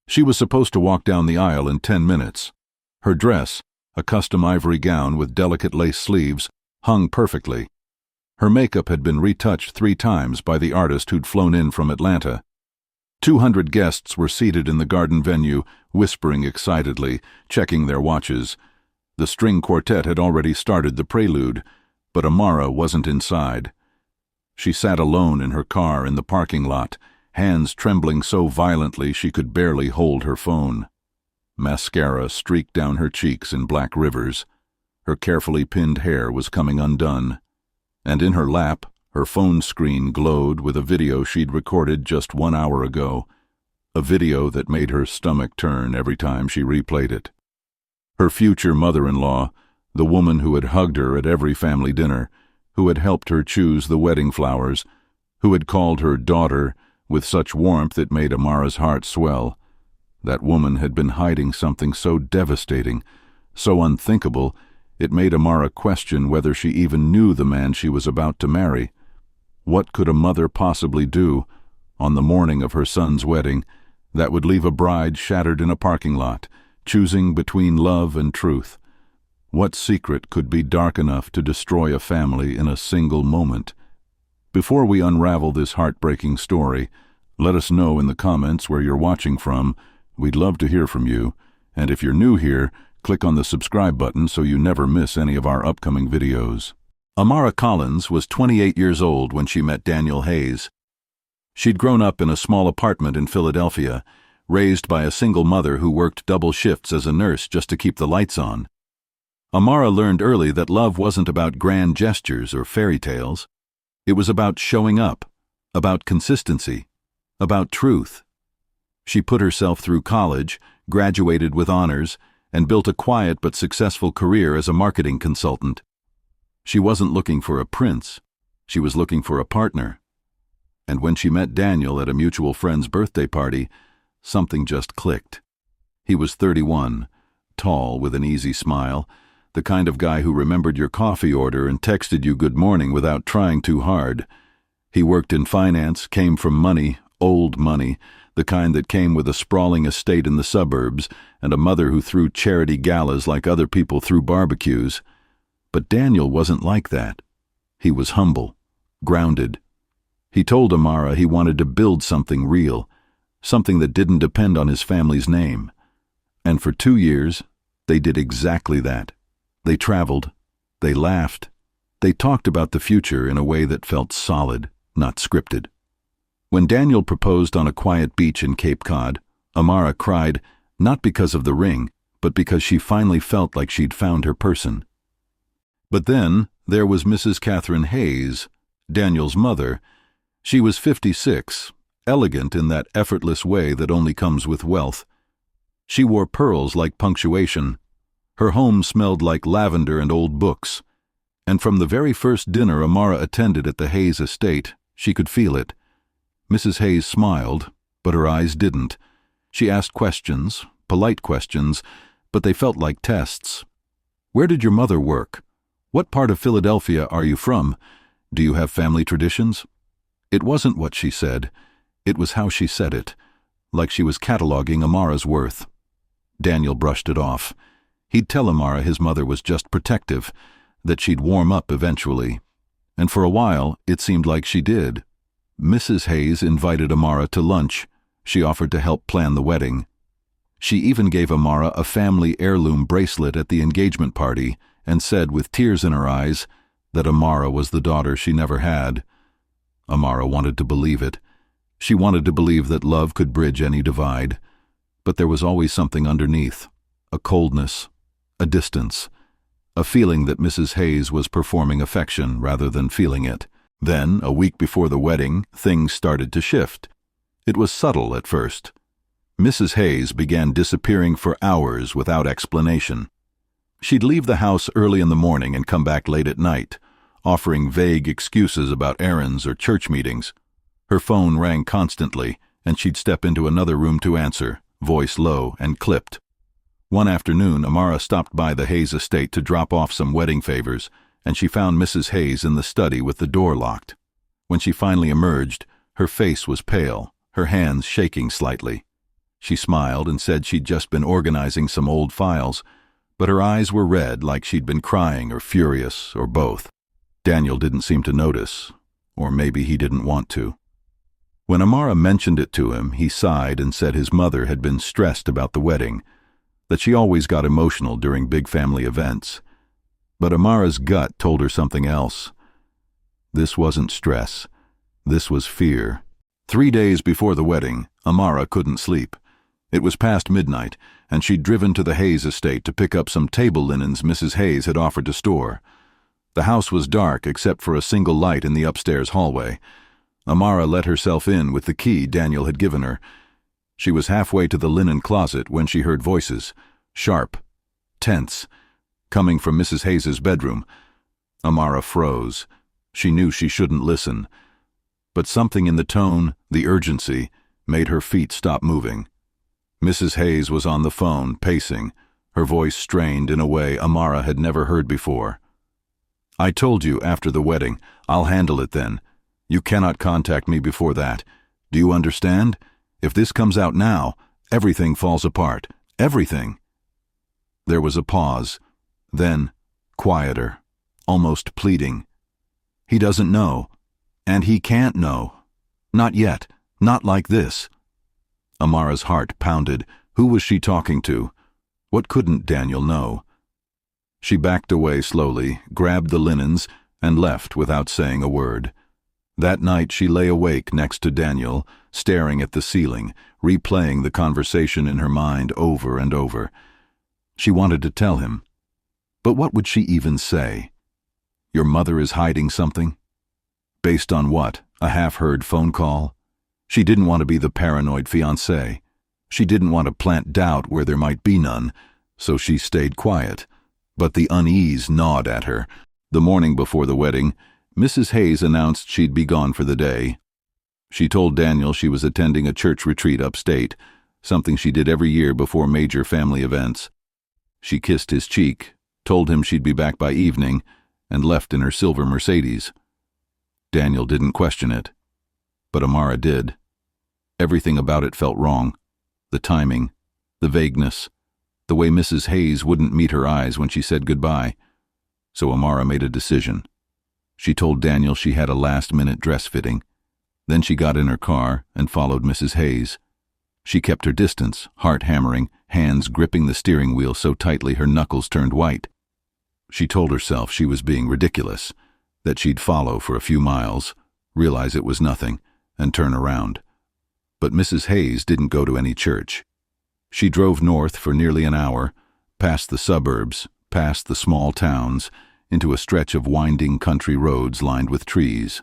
She was supposed to walk down the aisle in 10 minutes. Her dress, a custom ivory gown with delicate lace sleeves, hung perfectly. Her makeup had been retouched 3 times by the artist who'd flown in from Atlanta. 200 guests were seated in the garden venue, whispering excitedly, checking their watches. The string quartet had already started the prelude, but Amara wasn't inside. She sat alone in her car in the parking lot, hands trembling so violently she could barely hold her phone. Mascara streaked down her cheeks in black rivers. Her carefully pinned hair was coming undone. And in her lap, her phone screen glowed with a video she'd recorded just 1 hour ago, a video that made her stomach turn every time she replayed it. Her future mother-in-law, the woman who had hugged her at every family dinner, who had helped her choose the wedding flowers, who had called her daughter with such warmth it made Amara's heart swell. That woman had been hiding something so devastating, so unthinkable, it made Amara question whether she even knew the man she was about to marry. What could a mother possibly do, on the morning of her son's wedding, that would leave a bride shattered in a parking lot, choosing between love and truth? What secret could be dark enough to destroy a family in a single moment? Before we unravel this heartbreaking story, let us know in the comments where you're watching from. We'd love to hear from you, and if you're new here, click on the subscribe button so you never miss any of our upcoming videos. Amara Collins was 28 years old when she met Daniel Hayes. She'd grown up in a small apartment in Philadelphia, raised by a single mother who worked double shifts as a nurse just to keep the lights on. Amara learned early that love wasn't about grand gestures or fairy tales. It was about showing up, about consistency, about truth. She put herself through college, graduated with honors, and built a quiet but successful career as a marketing consultant. She wasn't looking for a prince. She was looking for a partner. And when she met Daniel at a mutual friend's birthday party, something just clicked. He was 31, tall with an easy smile, the kind of guy who remembered your coffee order and texted you good morning without trying too hard. He worked in finance, came from money, old money, the kind that came with a sprawling estate in the suburbs and a mother who threw charity galas like other people threw barbecues. But Daniel wasn't like that. He was humble, grounded. He told Amara he wanted to build something real, something that didn't depend on his family's name. And for 2 years, they did exactly that. They traveled, they laughed, they talked about the future in a way that felt solid, not scripted. When Daniel proposed on a quiet beach in Cape Cod, Amara cried, not because of the ring, but because she finally felt like she'd found her person. But then there was Mrs. Catherine Hayes, Daniel's mother. She was 56, elegant in that effortless way that only comes with wealth. She wore pearls like punctuation. Her home smelled like lavender and old books. And from the very first dinner Amara attended at the Hayes estate, she could feel it. Mrs. Hayes smiled, but her eyes didn't. She asked questions, polite questions, but they felt like tests. Where did your mother work? What part of Philadelphia are you from? Do you have family traditions? It wasn't what she said. It was how she said it, like she was cataloging Amara's worth. Daniel brushed it off. He'd tell Amara his mother was just protective, that she'd warm up eventually. And for a while, it seemed like she did. Mrs. Hayes invited Amara to lunch. She offered to help plan the wedding. She even gave Amara a family heirloom bracelet at the engagement party and said with tears in her eyes that Amara was the daughter she never had. Amara wanted to believe it. She wanted to believe that love could bridge any divide. But there was always something underneath, a coldness, a distance, a feeling that Mrs. Hayes was performing affection rather than feeling it. Then, a week before the wedding, things started to shift. It was subtle at first. Mrs. Hayes began disappearing for hours without explanation. She'd leave the house early in the morning and come back late at night, offering vague excuses about errands or church meetings. Her phone rang constantly, and she'd step into another room to answer, voice low and clipped. One afternoon, Amara stopped by the Hayes estate to drop off some wedding favors, and she found Mrs. Hayes in the study with the door locked. When she finally emerged, her face was pale, her hands shaking slightly. She smiled and said she'd just been organizing some old files, but her eyes were red like she'd been crying or furious or both. Daniel didn't seem to notice, or maybe he didn't want to. When Amara mentioned it to him, he sighed and said his mother had been stressed about the wedding, that she always got emotional during big family events. But Amara's gut told her something else. This wasn't stress. This was fear. 3 days before the wedding, Amara couldn't sleep. It was past midnight, and she'd driven to the Hayes estate to pick up some table linens Mrs. Hayes had offered to store. The house was dark except for a single light in the upstairs hallway. Amara let herself in with the key Daniel had given her. She was halfway to the linen closet when she heard voices, sharp, tense, coming from Mrs. Hayes's bedroom. Amara froze. She knew she shouldn't listen. But something in the tone, the urgency, made her feet stop moving. Mrs. Hayes was on the phone, pacing, her voice strained in a way Amara had never heard before. "I told you after the wedding. I'll handle it then. You cannot contact me before that. Do you understand? If this comes out now, everything falls apart. Everything." There was a pause. Then, quieter, almost pleading. "He doesn't know. And he can't know. Not yet. Not like this." Amara's heart pounded. Who was she talking to? What couldn't Daniel know? She backed away slowly, grabbed the linens, and left without saying a word. That night she lay awake next to Daniel, staring at the ceiling, replaying the conversation in her mind over and over. She wanted to tell him. But what would she even say? Your mother is hiding something? Based on what? A half-heard phone call? She didn't want to be the paranoid fiancé. She didn't want to plant doubt where there might be none, so she stayed quiet. But the unease gnawed at her. The morning before the wedding, Mrs. Hayes announced she'd be gone for the day. She told Daniel she was attending a church retreat upstate, something she did every year before major family events. She kissed his cheek, told him she'd be back by evening, and left in her silver Mercedes. Daniel didn't question it, but Amara did. Everything about it felt wrong. The timing, the vagueness, the way Mrs. Hayes wouldn't meet her eyes when she said goodbye. So Amara made a decision. She told Daniel she had a last-minute dress fitting. Then she got in her car and followed Mrs. Hayes. She kept her distance, heart hammering, hands gripping the steering wheel so tightly her knuckles turned white. She told herself she was being ridiculous, that she'd follow for a few miles, realize it was nothing, and turn around. But Mrs. Hayes didn't go to any church. She drove north for nearly an hour, past the suburbs, past the small towns, into a stretch of winding country roads lined with trees.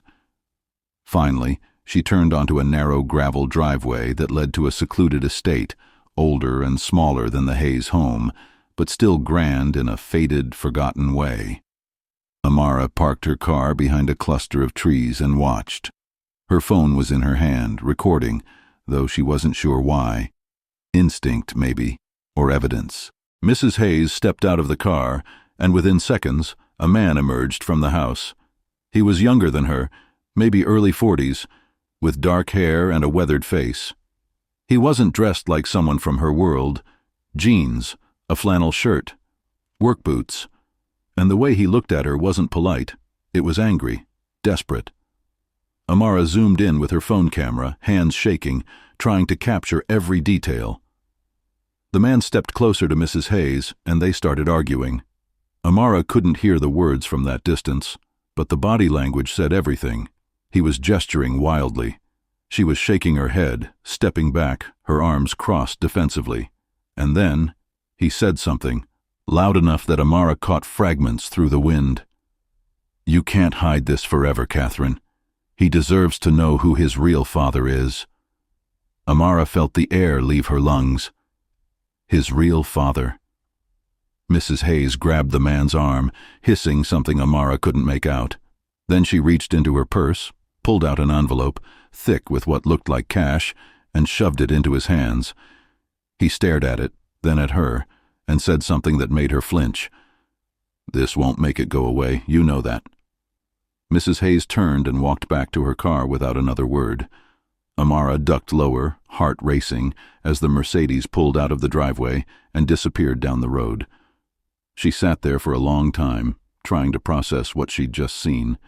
Finally, she turned onto a narrow gravel driveway that led to a secluded estate, older and smaller than the Hayes home, but still grand in a faded, forgotten way. Amara parked her car behind a cluster of trees and watched. Her phone was in her hand, recording, though she wasn't sure why. Instinct, maybe, or evidence. Mrs. Hayes stepped out of the car, and within seconds, a man emerged from the house. He was younger than her, maybe early 40s, with dark hair and a weathered face. He wasn't dressed like someone from her world. Jeans, a flannel shirt, work boots. And the way he looked at her wasn't polite. It was angry, desperate. Amara zoomed in with her phone camera, hands shaking, trying to capture every detail. The man stepped closer to Mrs. Hayes, and they started arguing. Amara couldn't hear the words from that distance, but the body language said everything. He was gesturing wildly. She was shaking her head, stepping back, her arms crossed defensively. And then, he said something, loud enough that Amara caught fragments through the wind. "You can't hide this forever, Catherine. He deserves to know who his real father is." Amara felt the air leave her lungs. His real father. Mrs. Hayes grabbed the man's arm, hissing something Amara couldn't make out. Then she reached into her purse, pulled out an envelope, thick with what looked like cash, and shoved it into his hands. He stared at it, then at her, and said something that made her flinch. "This won't make it go away, you know that." Mrs. Hayes turned and walked back to her car without another word. Amara ducked lower, heart racing, as the Mercedes pulled out of the driveway and disappeared down the road. She sat there for a long time, trying to process what she'd just seen.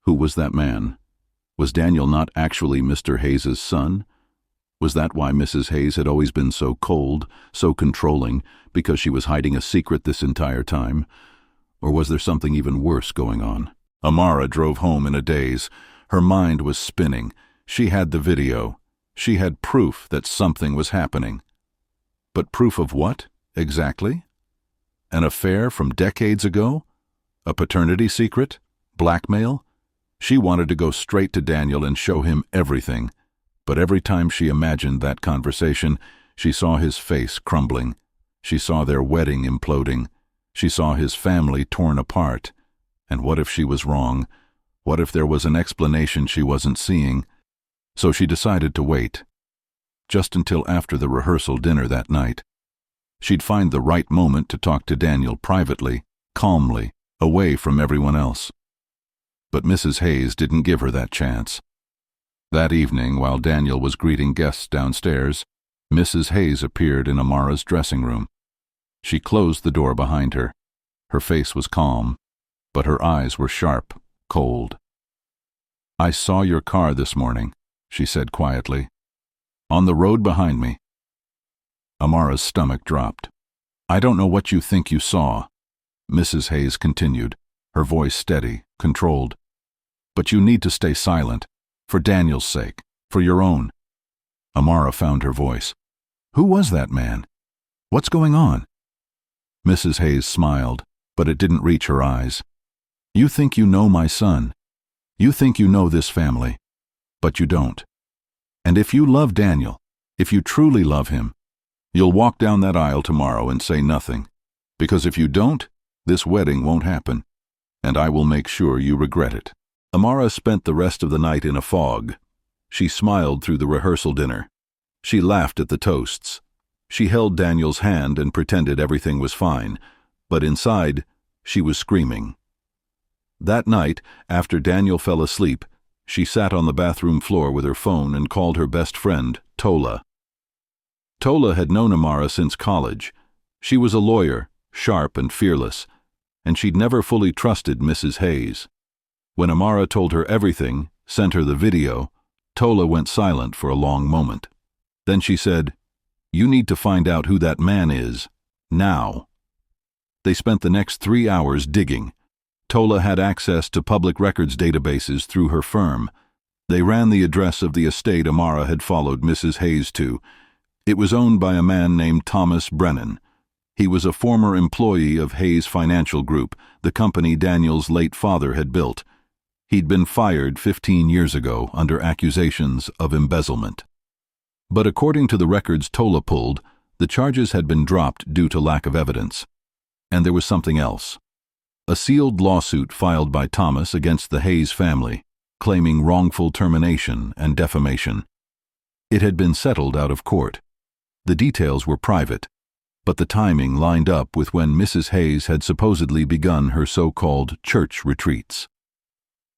Who was that man? Was Daniel not actually Mr. Hayes's son? Was that why Mrs. Hayes had always been so cold, so controlling, because she was hiding a secret this entire time? Or was there something even worse going on? Amara drove home in a daze. Her mind was spinning. She had the video. She had proof that something was happening. But proof of what, exactly? An affair from decades ago? A paternity secret? Blackmail? She wanted to go straight to Daniel and show him everything. But every time she imagined that conversation, she saw his face crumbling. She saw their wedding imploding. She saw his family torn apart. And what if she was wrong? What if there was an explanation she wasn't seeing? So she decided to wait. Just until after the rehearsal dinner that night. She'd find the right moment to talk to Daniel privately, calmly, away from everyone else. But Mrs. Hayes didn't give her that chance. That evening, while Daniel was greeting guests downstairs, Mrs. Hayes appeared in Amara's dressing room. She closed the door behind her. Her face was calm, but her eyes were sharp, cold. "I saw your car this morning," she said quietly. "On the road behind me." Amara's stomach dropped. "I don't know what you think you saw," Mrs. Hayes continued, her voice steady, controlled. "But you need to stay silent, for Daniel's sake, for your own." Amara found her voice. "Who was that man? What's going on?" Mrs. Hayes smiled, but it didn't reach her eyes. "You think you know my son. You think you know this family, but you don't. And if you love Daniel, if you truly love him, you'll walk down that aisle tomorrow and say nothing, because if you don't, this wedding won't happen, and I will make sure you regret it." Amara spent the rest of the night in a fog. She smiled through the rehearsal dinner. She laughed at the toasts. She held Daniel's hand and pretended everything was fine, but inside, she was screaming. That night, after Daniel fell asleep, she sat on the bathroom floor with her phone and called her best friend, Tola. Tola had known Amara since college. She was a lawyer, sharp and fearless, and she'd never fully trusted Mrs. Hayes. When Amara told her everything, sent her the video, Tola went silent for a long moment. Then she said, "You need to find out who that man is, now." They spent the next 3 hours digging. Tola had access to public records databases through her firm. They ran the address of the estate Amara had followed Mrs. Hayes to. It was owned by a man named Thomas Brennan. He was a former employee of Hayes Financial Group, the company Daniel's late father had built. He'd been fired 15 years ago under accusations of embezzlement. But according to the records Tola pulled, the charges had been dropped due to lack of evidence. And there was something else. A sealed lawsuit filed by Thomas against the Hayes family, claiming wrongful termination and defamation. It had been settled out of court. The details were private, but the timing lined up with when Mrs. Hayes had supposedly begun her so-called church retreats.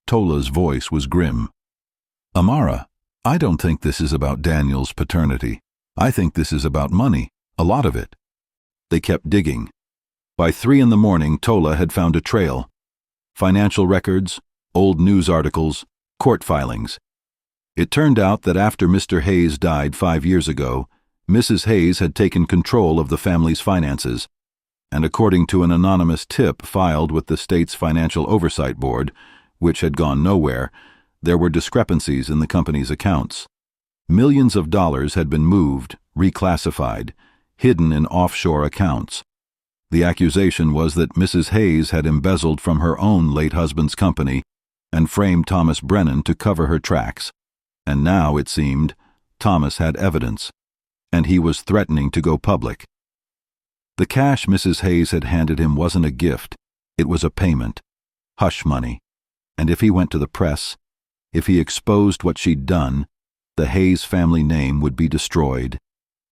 Tola's voice was grim. "Amara, I don't think this is about Daniel's paternity. I think this is about money, a lot of it." They kept digging. By 3 in the morning, Tola had found a trail. Financial records, old news articles, court filings. It turned out that after Mr. Hayes died 5 years ago, Mrs. Hayes had taken control of the family's finances, and according to an anonymous tip filed with the state's Financial Oversight Board, which had gone nowhere, there were discrepancies in the company's accounts. Millions of dollars had been moved, reclassified, hidden in offshore accounts. The accusation was that Mrs. Hayes had embezzled from her own late husband's company and framed Thomas Brennan to cover her tracks. And now, it seemed, Thomas had evidence, and he was threatening to go public. The cash Mrs. Hayes had handed him wasn't a gift, it was a payment, hush money. And if he went to the press, if he exposed what she'd done, the Hayes family name would be destroyed.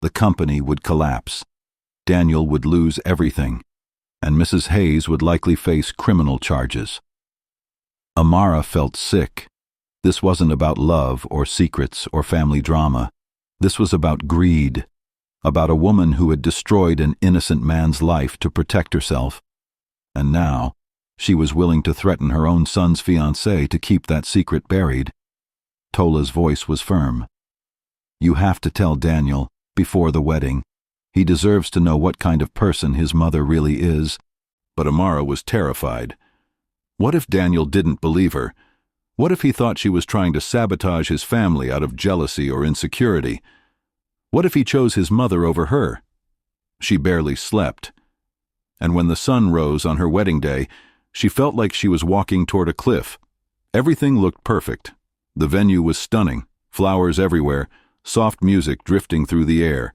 The company would collapse. Daniel would lose everything, and Mrs. Hayes would likely face criminal charges. Amara felt sick. This wasn't about love or secrets or family drama. This was about greed, about a woman who had destroyed an innocent man's life to protect herself. And now, she was willing to threaten her own son's fiancée to keep that secret buried. Tola's voice was firm. You have to tell Daniel, before the wedding. He deserves to know what kind of person his mother really is. But Amara was terrified. What if Daniel didn't believe her? What if he thought she was trying to sabotage his family out of jealousy or insecurity? What if he chose his mother over her? She barely slept. And when the sun rose on her wedding day, she felt like she was walking toward a cliff. Everything looked perfect. The venue was stunning, flowers everywhere, soft music drifting through the air.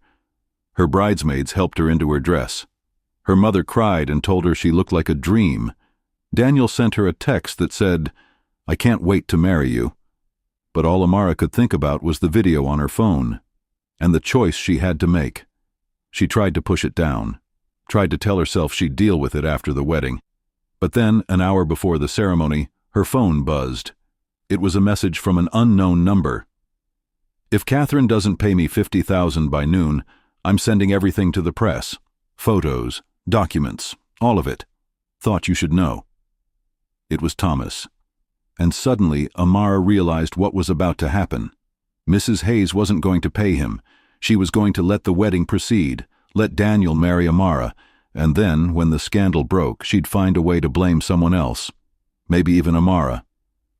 Her bridesmaids helped her into her dress. Her mother cried and told her she looked like a dream. Daniel sent her a text that said, I can't wait to marry you. But all Amara could think about was the video on her phone, and the choice she had to make. She tried to push it down, tried to tell herself she'd deal with it after the wedding. But then, an hour before the ceremony, her phone buzzed. It was a message from an unknown number. If Catherine doesn't pay me $50,000 by noon, I'm sending everything to the press. Photos, documents, all of it. Thought you should know. It was Thomas. And suddenly, Amara realized what was about to happen. Mrs. Hayes wasn't going to pay him. She was going to let the wedding proceed, let Daniel marry Amara, and then, when the scandal broke, she'd find a way to blame someone else. Maybe even Amara.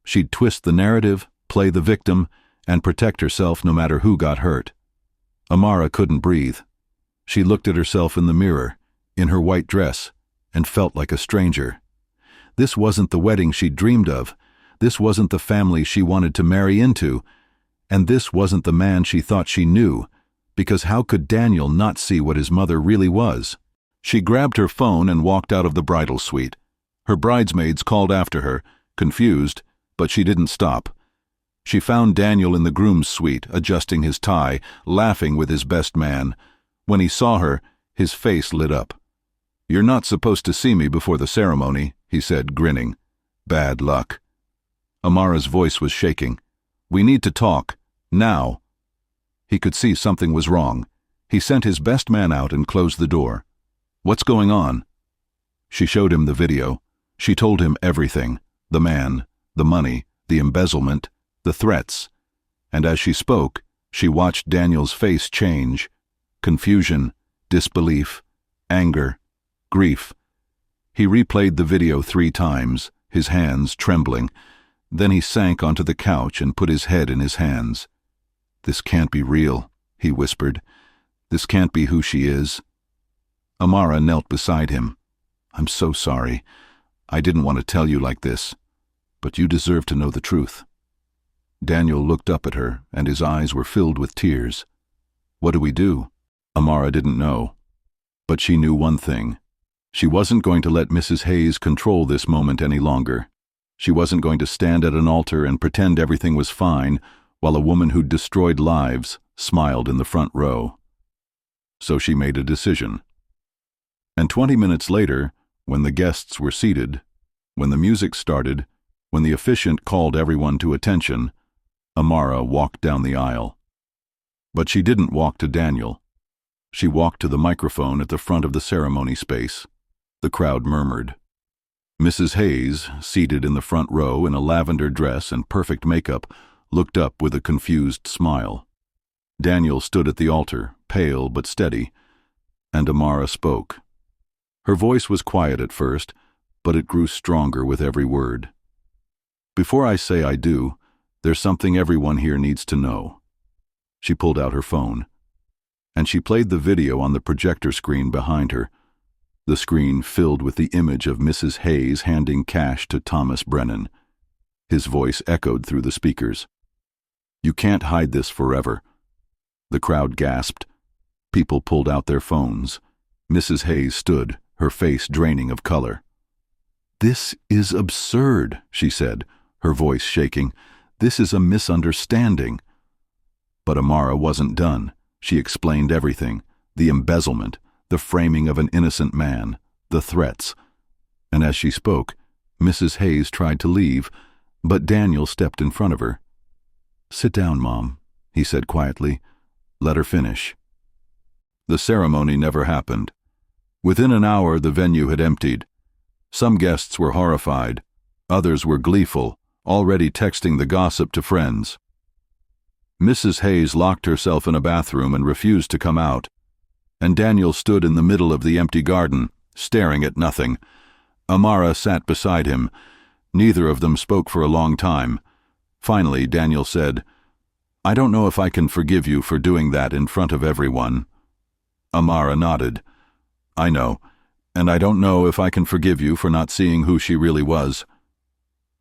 She'd twist the narrative, play the victim, and protect herself no matter who got hurt. Amara couldn't breathe. She looked at herself in the mirror, in her white dress, and felt like a stranger. This wasn't the wedding she'd dreamed of. This wasn't the family she wanted to marry into. And this wasn't the man she thought she knew, because how could Daniel not see what his mother really was? She grabbed her phone and walked out of the bridal suite. Her bridesmaids called after her, confused, but she didn't stop. She found Daniel in the groom's suite, adjusting his tie, laughing with his best man. When he saw her, his face lit up. You're not supposed to see me before the ceremony, he said, grinning. Bad luck. Amara's voice was shaking. We need to talk. Now. He could see something was wrong. He sent his best man out and closed the door. What's going on? She showed him the video. She told him everything. The man, the money, the embezzlement, the threats. And as she spoke, she watched Daniel's face change. Confusion, disbelief, anger, grief. He replayed the video 3 times, his hands trembling. Then he sank onto the couch and put his head in his hands. This can't be real, he whispered. This can't be who she is. Amara knelt beside him. I'm so sorry. I didn't want to tell you like this, but you deserve to know the truth. Daniel looked up at her, and his eyes were filled with tears. What do we do? Amara didn't know. But she knew one thing. She wasn't going to let Mrs. Hayes control this moment any longer. She wasn't going to stand at an altar and pretend everything was fine while a woman who'd destroyed lives smiled in the front row. So she made a decision. And 20 minutes later, when the guests were seated, when the music started, when the officiant called everyone to attention, Amara walked down the aisle. But she didn't walk to Daniel. She walked to the microphone at the front of the ceremony space. The crowd murmured. Mrs. Hayes, seated in the front row in a lavender dress and perfect makeup, looked up with a confused smile. Daniel stood at the altar, pale but steady, and Amara spoke. Her voice was quiet at first, but it grew stronger with every word. Before I say I do, there's something everyone here needs to know. She pulled out her phone, and she played the video on the projector screen behind her, the screen filled with the image of Mrs. Hayes handing cash to Thomas Brennan. His voice echoed through the speakers. You can't hide this forever. The crowd gasped. People pulled out their phones. Mrs. Hayes stood, her face draining of color. This is absurd, she said, her voice shaking. This is a misunderstanding. But Amara wasn't done. She explained everything, the embezzlement, the framing of an innocent man, the threats. And as she spoke, Mrs. Hayes tried to leave, But Daniel stepped in front of her. "Sit down, Mom," he said quietly. "Let her finish." The ceremony never happened. Within an hour, the venue had emptied. Some guests were horrified. Others were gleeful, already texting the gossip to friends. Mrs. Hayes locked herself in a bathroom and refused to come out. And Daniel stood in the middle of the empty garden, staring at nothing. Amara sat beside him. Neither of them spoke for a long time. Finally, Daniel said, "I don't know if I can forgive you for doing that in front of everyone." Amara nodded. "I know, and I don't know if I can forgive you for not seeing who she really was."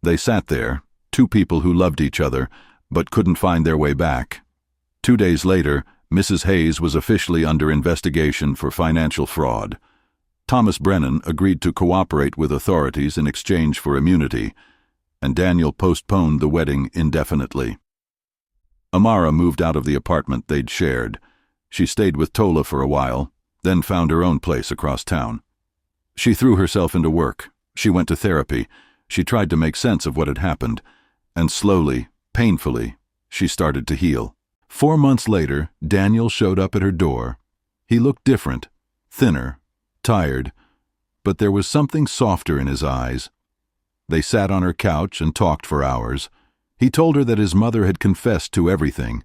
They sat there, two people who loved each other, but couldn't find their way back. 2 days later, Mrs. Hayes was officially under investigation for financial fraud. Thomas Brennan agreed to cooperate with authorities in exchange for immunity, and Daniel postponed the wedding indefinitely. Amara moved out of the apartment they'd shared. She stayed with Tola for a while, then found her own place across town. She threw herself into work. She went to therapy. She tried to make sense of what had happened, and slowly, painfully, she started to heal. 4 months later, Daniel showed up at her door. He looked different, thinner, tired, but there was something softer in his eyes. They sat on her couch and talked for hours. He told her that his mother had confessed to everything,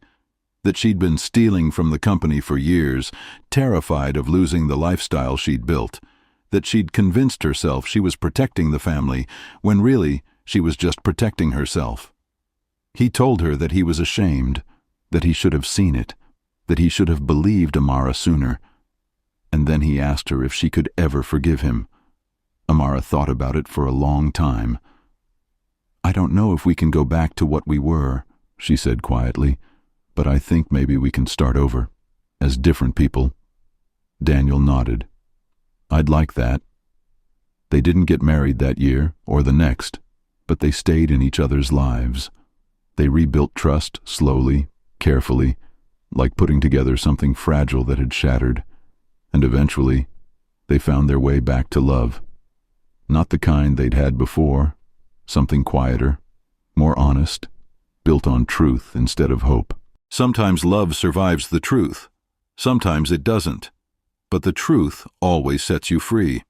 that she'd been stealing from the company for years, terrified of losing the lifestyle she'd built, that she'd convinced herself she was protecting the family, when really she was just protecting herself. He told her that he was ashamed, that he should have seen it, that he should have believed Amara sooner. And then he asked her if she could ever forgive him. Amara thought about it for a long time. "I don't know if we can go back to what we were," she said quietly, "but I think maybe we can start over, as different people." Daniel nodded. "I'd like that." They didn't get married that year or the next, but they stayed in each other's lives. They rebuilt trust slowly, carefully, like putting together something fragile that had shattered, and eventually they found their way back to love. Not the kind they'd had before, something quieter, more honest, built on truth instead of hope. Sometimes love survives the truth. Sometimes it doesn't. But the truth always sets you free.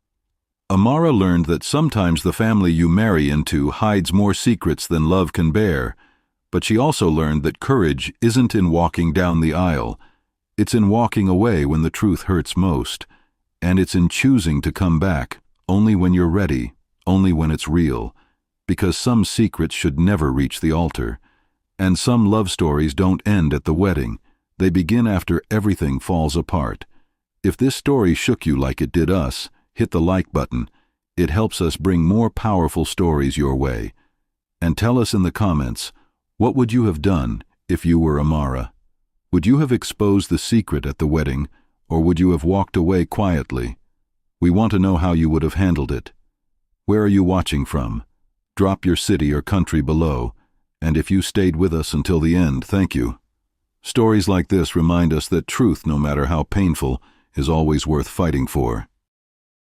Amara learned that sometimes the family you marry into hides more secrets than love can bear, but she also learned that courage isn't in walking down the aisle. It's in walking away when the truth hurts most, and it's in choosing to come back only when you're ready, only when it's real, because some secrets should never reach the altar, and some love stories don't end at the wedding. They begin after everything falls apart. If this story shook you like it did us, hit the like button. It helps us bring more powerful stories your way. And tell us in the comments, what would you have done if you were Amara? Would you have exposed the secret at the wedding, or would you have walked away quietly? We want to know how you would have handled it. Where are you watching from? Drop your city or country below, and if you stayed with us until the end, thank you. Stories like this remind us that truth, no matter how painful, is always worth fighting for.